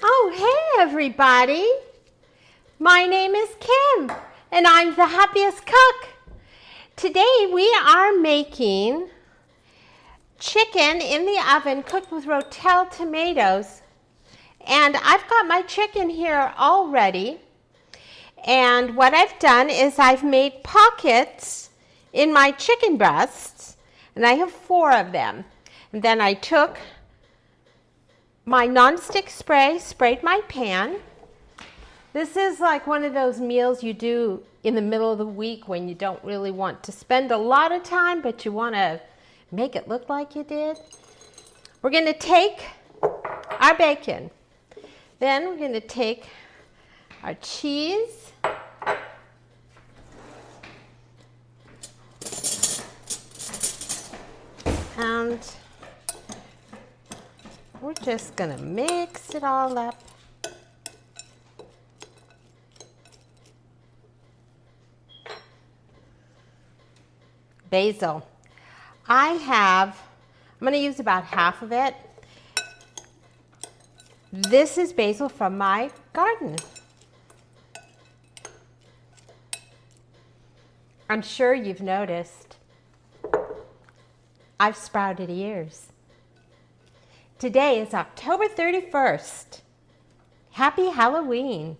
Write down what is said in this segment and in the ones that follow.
Oh, hey everybody. My name is Kim and I'm the happiest cook. Today we are making chicken in the oven cooked with Rotel tomatoes. And I've got my chicken here already. And what I've done is I've made pockets in my chicken breasts, and I have 4 of them. And then I took my nonstick spray, sprayed my pan. This is like one of those meals you do in the middle of the week when you don't really want to spend a lot of time, but you want to make it look like you did. We're going to take our bacon. Then we're going to take our cheese. And we're just going to mix it all up. Basil. I'm going to use about half of it. This is basil from my garden. I'm sure you've noticed I've sprouted ears. Today is October 31st. Happy Halloween.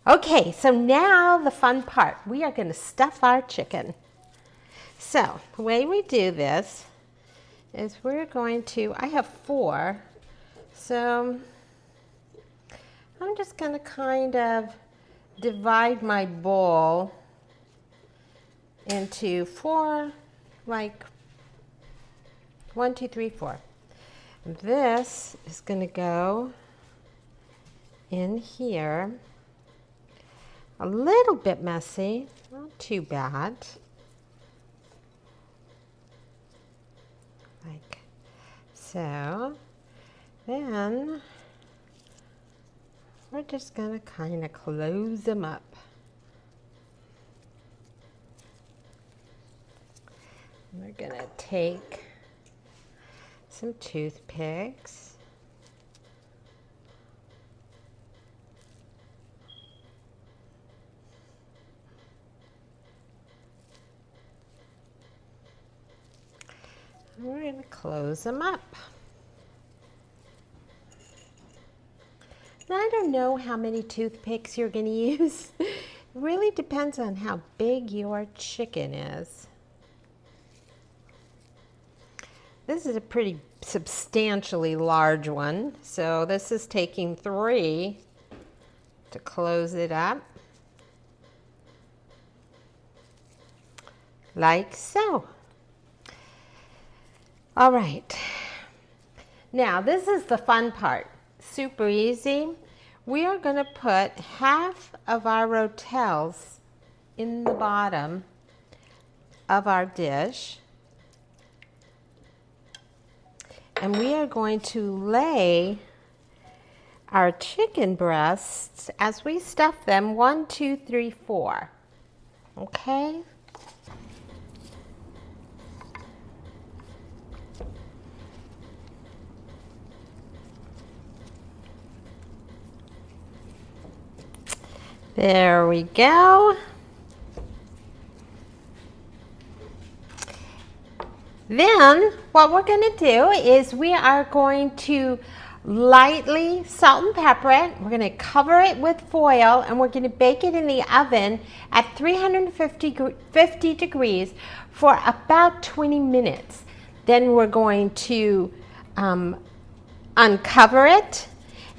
Okay, so now the fun part. We are going to stuff our chicken. So the way we do this is we're going to, I have 4, so I'm just going to kind of divide my bowl into 4, like 1, 2, 3, 4. This is going to go in here. A little bit messy, not too bad. Like so. Then we're just going to kind of close them up. We're going to take some toothpicks. We're going to close them up. Now, I don't know how many toothpicks you're going to use. It really depends on how big your chicken is. This is a pretty substantially large one, so this is taking 3 to close it up. Like so. All right, now this is the fun part, super easy. We are going to put half of our Rotels in the bottom of our dish, and we are going to lay our chicken breasts as we stuff them 1, 2, 3, 4, okay? There we go. Then what we're going to do is we are going to lightly salt and pepper it. We're going to cover it with foil and we're going to bake it in the oven at 350 degrees for about 20 minutes. Then we're going to uncover it.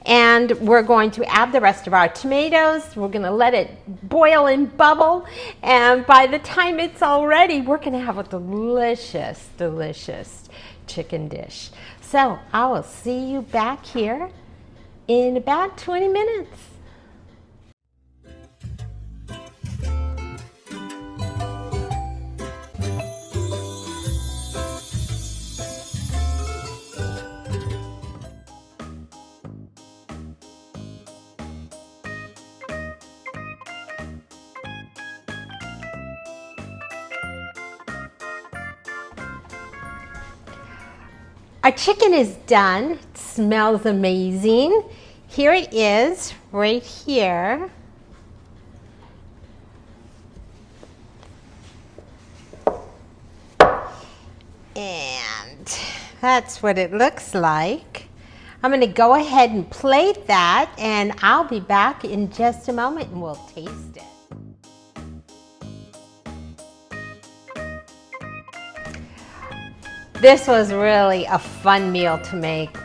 And we're going to add the rest of our tomatoes. We're going to let it boil and bubble. And by the time it's all ready, we're going to have a delicious, delicious chicken dish. So I will see you back here in about 20 minutes. Our chicken is done. It smells amazing. Here it is, right here. And that's what it looks like. I'm going to go ahead and plate that, and I'll be back in just a moment and we'll taste it. This was really a fun meal to make.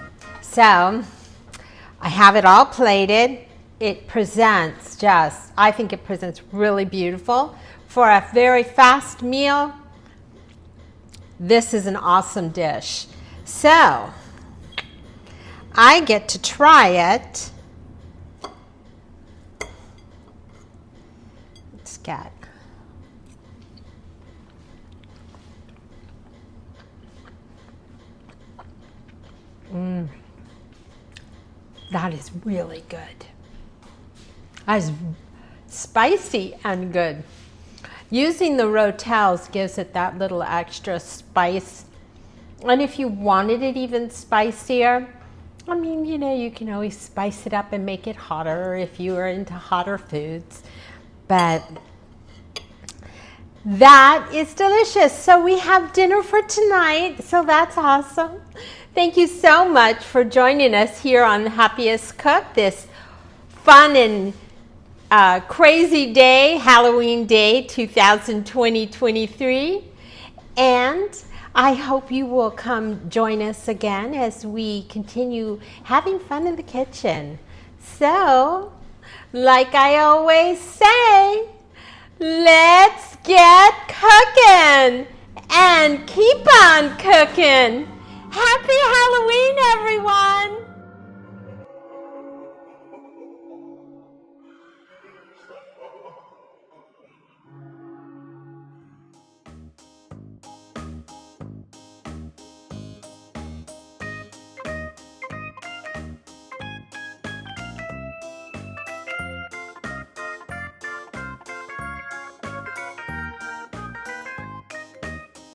So I have it all plated. It presents I think it presents really beautiful. For a very fast meal, this is an awesome dish. So I get to try it. Let's get. That is really good. That is spicy and good. Using the Rotels gives it that little extra spice. And if you wanted it even spicier, I mean, you know, you can always spice it up and make it hotter if you are into hotter foods. But that is delicious. So we have dinner for tonight. So that's awesome. Thank you so much for joining us here on Happiest Cook, this fun and crazy day, Halloween day 2020-23. And I hope you will come join us again as we continue having fun in the kitchen. So, like I always say, let's get cooking and keep on cooking. Happy Halloween, everyone!